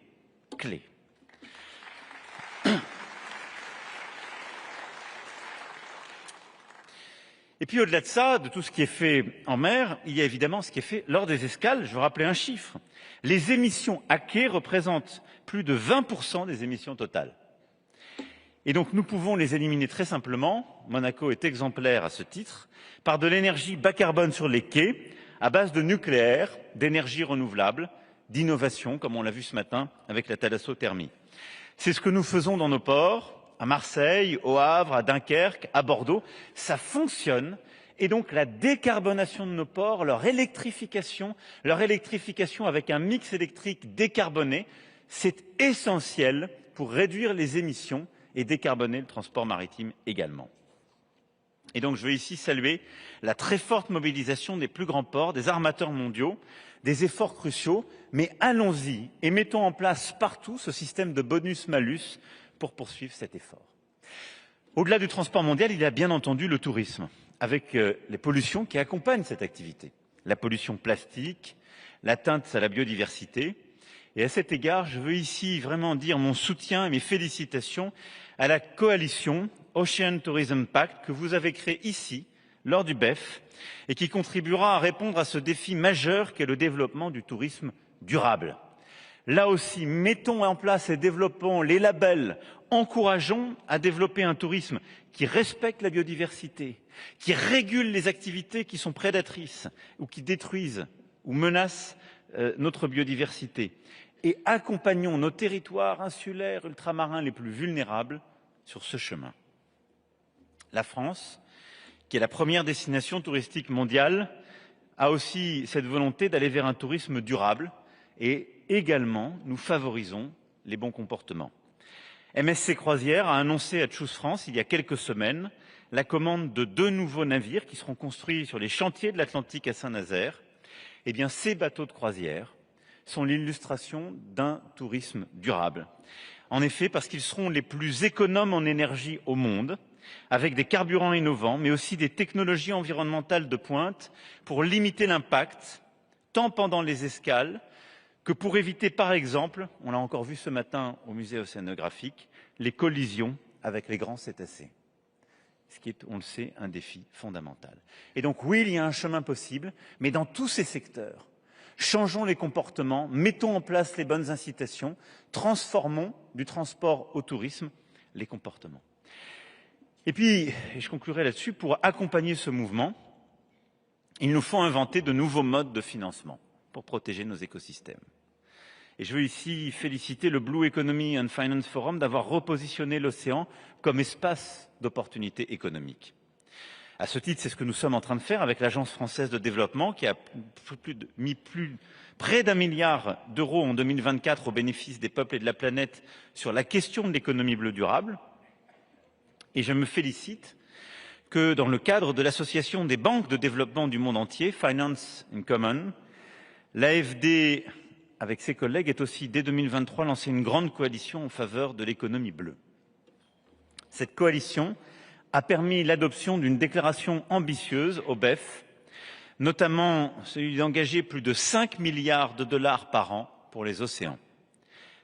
Et puis au-delà de ça, de tout ce qui est fait en mer, il y a évidemment ce qui est fait lors des escales. Je veux rappeler un chiffre. Les émissions à quai représentent plus de 20% des émissions totales. Et donc nous pouvons les éliminer très simplement, Monaco est exemplaire à ce titre, par de l'énergie bas carbone sur les quais, à base de nucléaire, d'énergie renouvelable, d'innovation, comme on l'a vu ce matin avec la thalassothermie. C'est ce que nous faisons dans nos ports, à Marseille, au Havre, à Dunkerque, à Bordeaux. Ça fonctionne. Et donc la décarbonation de nos ports, leur électrification avec un mix électrique décarboné, c'est essentiel pour réduire les émissions et décarboner le transport maritime également. Et donc je veux ici saluer la très forte mobilisation des plus grands ports, des armateurs mondiaux, des efforts cruciaux, mais allons-y et mettons en place partout ce système de bonus-malus pour poursuivre cet effort. Au-delà du transport mondial, il y a bien entendu le tourisme, avec les pollutions qui accompagnent cette activité. La pollution plastique, l'atteinte à la biodiversité. Et à cet égard, je veux ici vraiment dire mon soutien et mes félicitations à la coalition Ocean Tourism Pact que vous avez créée ici, lors du BEF, et qui contribuera à répondre à ce défi majeur qu'est le développement du tourisme durable. Là aussi, mettons en place et développons les labels, encourageons à développer un tourisme qui respecte la biodiversité, qui régule les activités qui sont prédatrices ou qui détruisent ou menacent notre biodiversité. Et accompagnons nos territoires insulaires, ultramarins les plus vulnérables sur ce chemin. La France, qui est la première destination touristique mondiale, a aussi cette volonté d'aller vers un tourisme durable et également nous favorisons les bons comportements. MSC Croisières a annoncé à Choose France il y a quelques semaines la commande de 2 nouveaux navires qui seront construits sur les chantiers de l'Atlantique à Saint-Nazaire. Eh bien, ces bateaux de croisière sont l'illustration d'un tourisme durable. En effet, parce qu'ils seront les plus économes en énergie au monde, avec des carburants innovants, mais aussi des technologies environnementales de pointe pour limiter l'impact, tant pendant les escales que pour éviter, par exemple, on l'a encore vu ce matin au musée océanographique, les collisions avec les grands cétacés. Ce qui est, on le sait, un défi fondamental. Et donc oui, il y a un chemin possible, mais dans tous ces secteurs, changeons les comportements, mettons en place les bonnes incitations, transformons du transport au tourisme les comportements. Et puis, et je conclurai là-dessus, pour accompagner ce mouvement, il nous faut inventer de nouveaux modes de financement pour protéger nos écosystèmes. Et je veux ici féliciter le Blue Economy and Finance Forum d'avoir repositionné l'océan comme espace d'opportunités économiques. À ce titre, c'est ce que nous sommes en train de faire avec l'Agence française de développement qui a mis près d'1 milliard d'euros en 2024 au bénéfice des peuples et de la planète sur la question de l'économie bleue durable. Et je me félicite que dans le cadre de l'association des banques de développement du monde entier, Finance in Common, l'AFD, avec ses collègues, ait aussi dès 2023 lancé une grande coalition en faveur de l'économie bleue. Cette coalition a permis l'adoption d'une déclaration ambitieuse au BEF, notamment celui d'engager plus de 5 milliards de dollars par an pour les océans.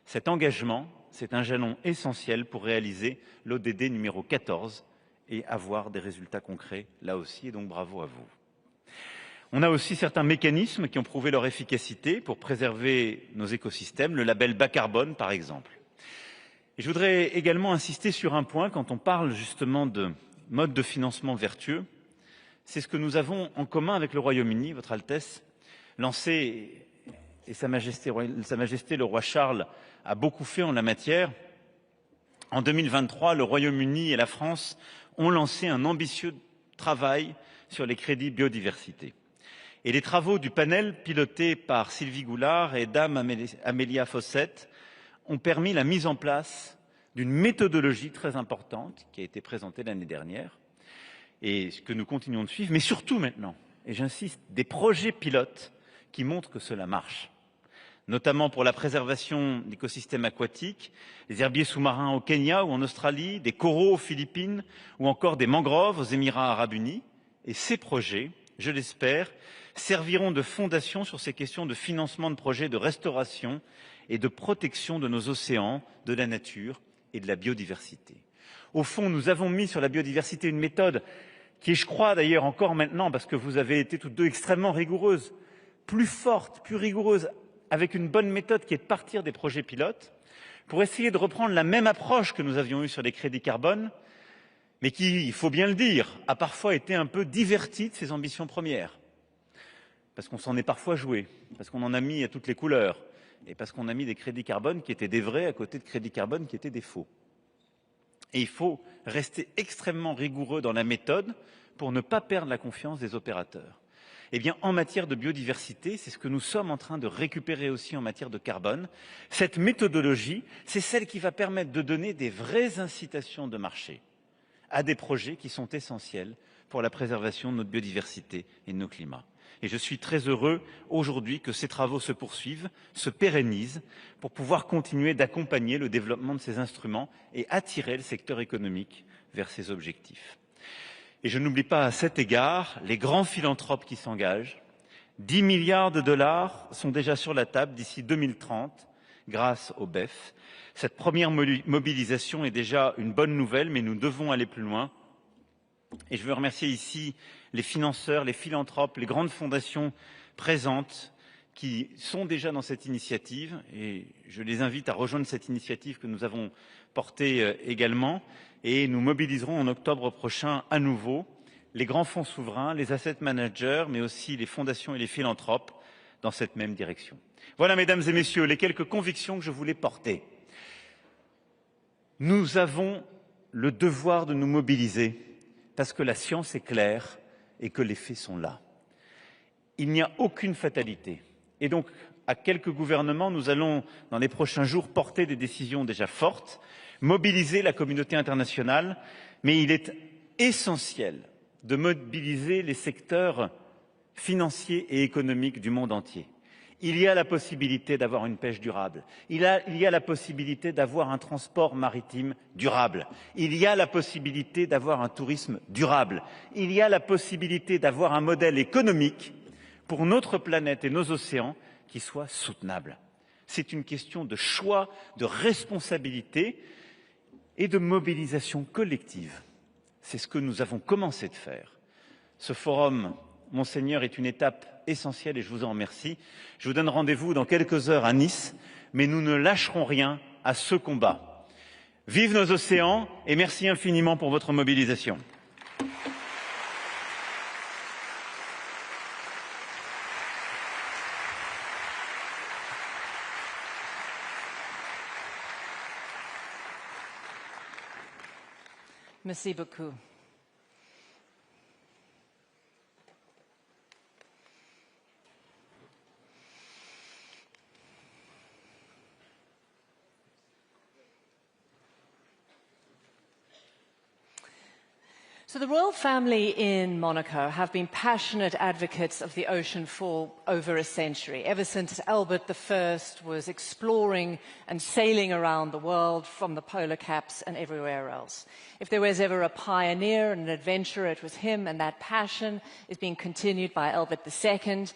Cet engagement, c'est un jalon essentiel pour réaliser l'ODD numéro 14 et avoir des résultats concrets là aussi, et donc bravo à vous. On a aussi certains mécanismes qui ont prouvé leur efficacité pour préserver nos écosystèmes, le label bas carbone par exemple. Et je voudrais également insister sur un point quand on parle justement de mode de financement vertueux, c'est ce que nous avons en commun avec le Royaume-Uni, Votre Altesse, lancée, et Sa Majesté le Roi Charles a beaucoup fait en la matière. En 2023, le Royaume-Uni et la France ont lancé un ambitieux travail sur les crédits biodiversité. Et les travaux du panel piloté par Sylvie Goulard et Dame Amélia Fossette ont permis la mise en place d'une méthodologie très importante qui a été présentée l'année dernière et que nous continuons de suivre, mais surtout maintenant, et j'insiste, des projets pilotes qui montrent que cela marche, notamment pour la préservation d'écosystèmes aquatiques, des herbiers sous-marins au Kenya ou en Australie, des coraux aux Philippines ou encore des mangroves aux Émirats arabes unis. Et ces projets, je l'espère, serviront de fondation sur ces questions de financement de projets de restauration et de protection de nos océans, de la nature et de la biodiversité. Au fond, nous avons mis sur la biodiversité une méthode qui est, je crois d'ailleurs encore maintenant, parce que vous avez été toutes deux extrêmement rigoureuses, plus forte, plus rigoureuse, avec une bonne méthode qui est de partir des projets pilotes, pour essayer de reprendre la même approche que nous avions eue sur les crédits carbone, mais qui, il faut bien le dire, a parfois été un peu divertie de ses ambitions premières. Parce qu'on s'en est parfois joué, parce qu'on en a mis à toutes les couleurs, et parce qu'on a mis des crédits carbone qui étaient des vrais à côté de crédits carbone qui étaient des faux. Et il faut rester extrêmement rigoureux dans la méthode pour ne pas perdre la confiance des opérateurs. Eh bien, en matière de biodiversité, c'est ce que nous sommes en train de récupérer aussi en matière de carbone. Cette méthodologie, c'est celle qui va permettre de donner des vraies incitations de marché à des projets qui sont essentiels pour la préservation de notre biodiversité et de nos climats. Et je suis très heureux aujourd'hui que ces travaux se poursuivent, se pérennisent, pour pouvoir continuer d'accompagner le développement de ces instruments et attirer le secteur économique vers ces objectifs. Et je n'oublie pas à cet égard les grands philanthropes qui s'engagent. 10 milliards de dollars sont déjà sur la table d'ici 2030 grâce au BEF. Cette première mobilisation est déjà une bonne nouvelle, mais nous devons aller plus loin. Et je veux remercier ici les financeurs, les philanthropes, les grandes fondations présentes qui sont déjà dans cette initiative. Et je les invite à rejoindre cette initiative que nous avons portée également. Et nous mobiliserons en octobre prochain à nouveau les grands fonds souverains, les asset managers, mais aussi les fondations et les philanthropes dans cette même direction. Voilà, mesdames et messieurs, les quelques convictions que je voulais porter. Nous avons le devoir de nous mobiliser parce que la science est claire et que les faits sont là. Il n'y a aucune fatalité. Et donc, à quelques gouvernements, nous allons, dans les prochains jours, porter des décisions déjà fortes, mobiliser la communauté internationale, mais il est essentiel de mobiliser les secteurs financiers et économiques du monde entier. Il y a la possibilité d'avoir une pêche durable, il y a la possibilité d'avoir un transport maritime durable, il y a la possibilité d'avoir un tourisme durable, il y a la possibilité d'avoir un modèle économique pour notre planète et nos océans qui soit soutenable. C'est une question de choix, de responsabilité et de mobilisation collective. C'est ce que nous avons commencé de faire. Ce forum, Monseigneur, est une étape essentielle et je vous en remercie. Je vous donne rendez-vous dans quelques heures à Nice, mais nous ne lâcherons rien à ce combat. Vive nos océans et merci infiniment pour votre mobilisation. Merci beaucoup. So the royal family in Monaco have been passionate advocates of the ocean for over a century, ever since Albert I was exploring and sailing around the world from the polar caps and everywhere else. If there was ever a pioneer and an adventurer, it was him, and that passion is being continued by Albert II,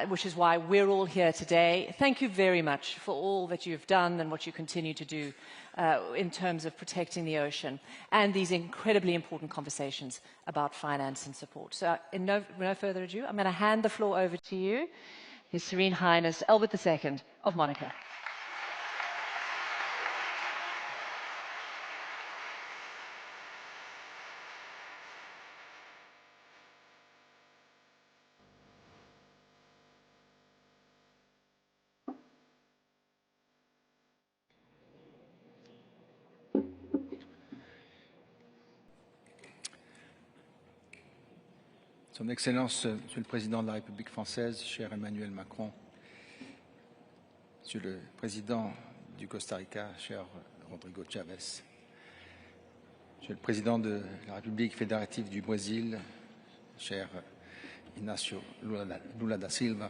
which is why we're all here today. Thank you very much for all that you've done and what you continue to do in terms of protecting the ocean and these incredibly important conversations about finance and support. So in no further ado, I'm going to hand the floor over to you, His Serene Highness Albert II of Monaco. Son Excellence, Monsieur le Président de la République française, cher Emmanuel Macron, Monsieur le Président du Costa Rica, cher Rodrigo Chaves, Monsieur le Président de la République fédérative du Brésil, cher Ignacio Lula da Silva,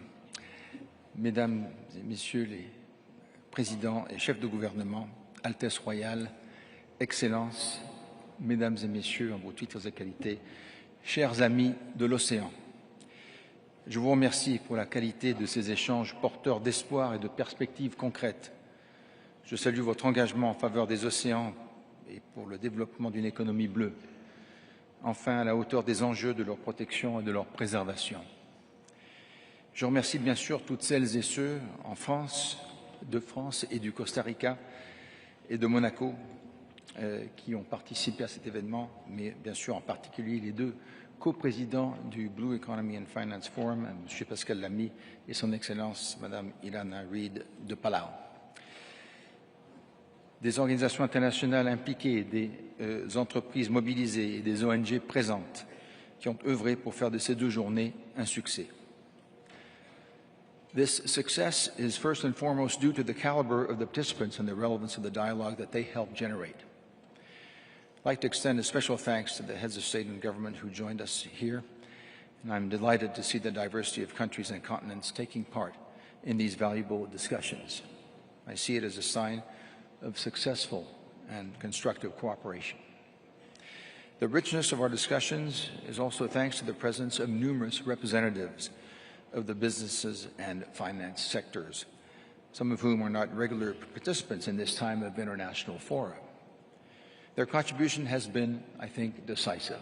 Mesdames et Messieurs les Présidents et chefs de gouvernement, Altesse royale, Excellences, Mesdames et Messieurs, en vos titres et qualités, chers amis de l'océan, je vous remercie pour la qualité de ces échanges porteurs d'espoir et de perspectives concrètes. Je salue votre engagement en faveur des océans et pour le développement d'une économie bleue, enfin à la hauteur des enjeux de leur protection et de leur préservation. Je remercie bien sûr toutes celles et ceux en France, de France et du Costa Rica et de Monaco qui ont participé à cet événement, mais bien sûr en particulier les deux coprésidents du Blue Economy and Finance Forum, M. Pascal Lamy et son Excellence Mme Ilana Reid de Palau. Des organisations internationales impliquées, des entreprises mobilisées et des ONG présentes qui ont œuvré pour faire de ces deux journées un succès. This success is first and foremost due to the caliber of the participants and the relevance of the dialogue that they helped generate. I'd like to extend a special thanks to the heads of state and government who joined us here, and I'm delighted to see the diversity of countries and continents taking part in these valuable discussions. I see it as a sign of successful and constructive cooperation. The richness of our discussions is also thanks to the presence of numerous representatives of the businesses and finance sectors, some of whom are not regular participants in this time of international fora. Their contribution has been, I think, decisive,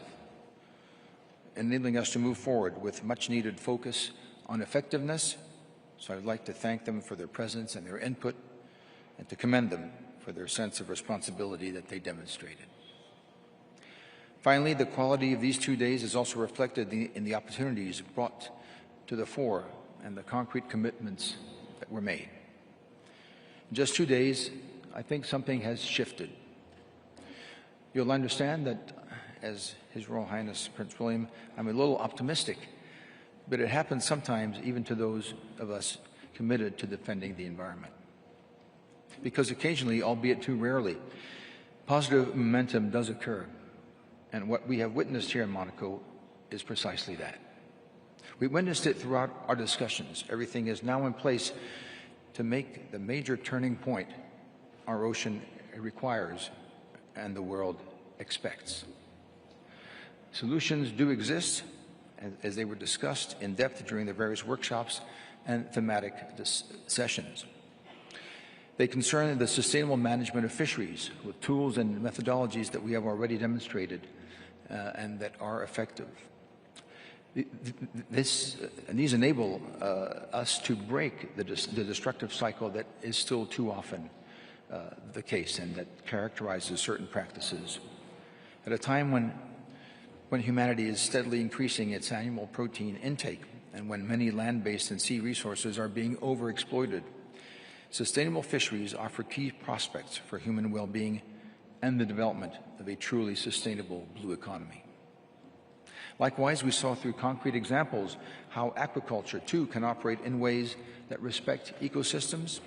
enabling us to move forward with much-needed focus on effectiveness, so I'd like to thank them for their presence and their input, and to commend them for their sense of responsibility that they demonstrated. Finally, the quality of these 2 days is also reflected in the opportunities brought to the fore and the concrete commitments that were made. In just 2 days, I think something has shifted. You'll understand that, as His Royal Highness Prince William, I'm a little optimistic, but it happens sometimes even to those of us committed to defending the environment. Because occasionally, albeit too rarely, positive momentum does occur, and what we have witnessed here in Monaco is precisely that. We witnessed it throughout our discussions. Everything is now in place to make the major turning point our ocean requires and the world expects. Solutions do exist, as they were discussed in depth during the various workshops and thematic sessions. They concern the sustainable management of fisheries with tools and methodologies that we have already demonstrated and that are effective. These enable us to break the destructive cycle that is still too often the case and that characterizes certain practices. At a time when humanity is steadily increasing its annual protein intake and when many land-based and sea resources are being overexploited, sustainable fisheries offer key prospects for human well-being and the development of a truly sustainable blue economy. Likewise, we saw through concrete examples how aquaculture, too, can operate in ways that respect ecosystems,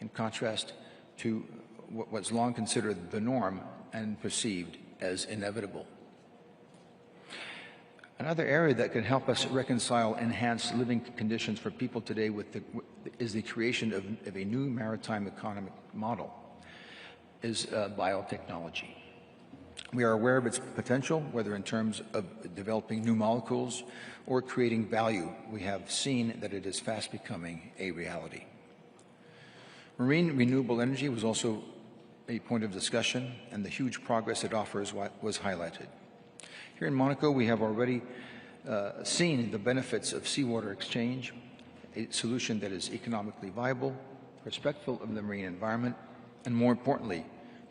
in contrast to what was long considered the norm and perceived as inevitable. Another area that can help us reconcile enhanced living conditions for people today is the creation of a new maritime economic model, is biotechnology. We are aware of its potential, whether in terms of developing new molecules or creating value. We have seen that it is fast becoming a reality. Marine renewable energy was also a point of discussion, and the huge progress it offers was highlighted. Here in Monaco, we have already seen the benefits of seawater exchange, a solution that is economically viable, respectful of the marine environment, and more importantly,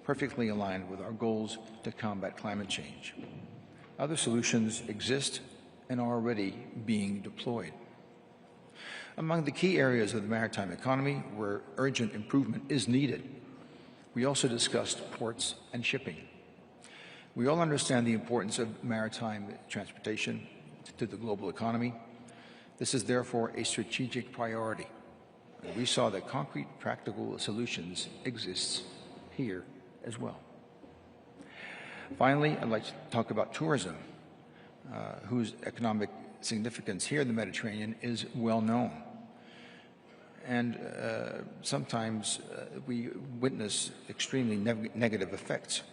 perfectly aligned with our goals to combat climate change. Other solutions exist and are already being deployed. Among the key areas of the maritime economy where urgent improvement is needed, we also discussed ports and shipping. We all understand the importance of maritime transportation, to the global economy. This is therefore a strategic priority. And we saw that concrete, practical solutions exist here as well. Finally, I'd like to talk about tourism, whose economic significance here in the Mediterranean is well known. And sometimes we witness extremely negative effects.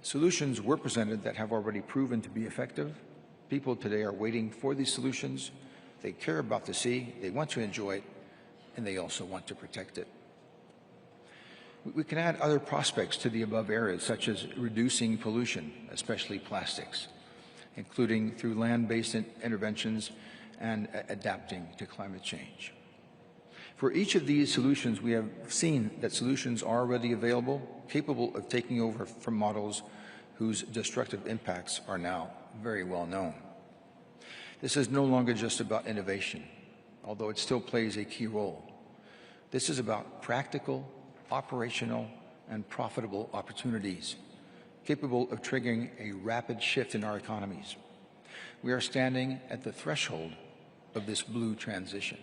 Solutions were presented that have already proven to be effective. People today are waiting for these solutions. They care about the sea, they want to enjoy it, and they also want to protect it. We can add other prospects to the above areas, such as reducing pollution, especially plastics, including through land-based interventions and adapting to climate change. For each of these solutions, we have seen that solutions are already available, capable of taking over from models whose destructive impacts are now very well known. This is no longer just about innovation, although it still plays a key role. This is about practical, operational, and profitable opportunities, capable of triggering a rapid shift in our economies. We are standing at the threshold of this blue transition.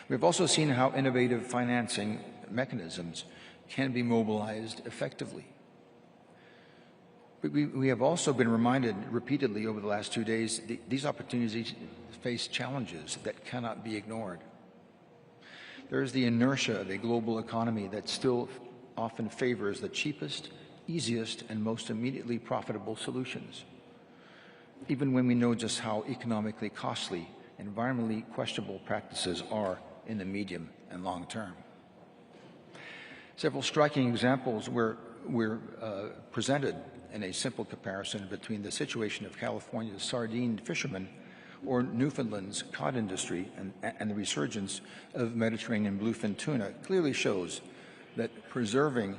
We've also seen how innovative financing mechanisms can be mobilized effectively. But we have also been reminded repeatedly over the last 2 days, these opportunities face challenges that cannot be ignored. There is the inertia of a global economy that still often favors the cheapest, easiest, and most immediately profitable solutions, even when we know just how economically costly, environmentally questionable practices are in the medium and long term. Several striking examples were presented in a simple comparison between the situation of California's sardine fishermen or Newfoundland's cod industry and the resurgence of Mediterranean bluefin tuna clearly shows that preserving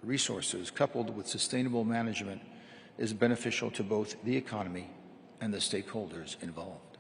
resources coupled with sustainable management is beneficial to both the economy and the stakeholders involved.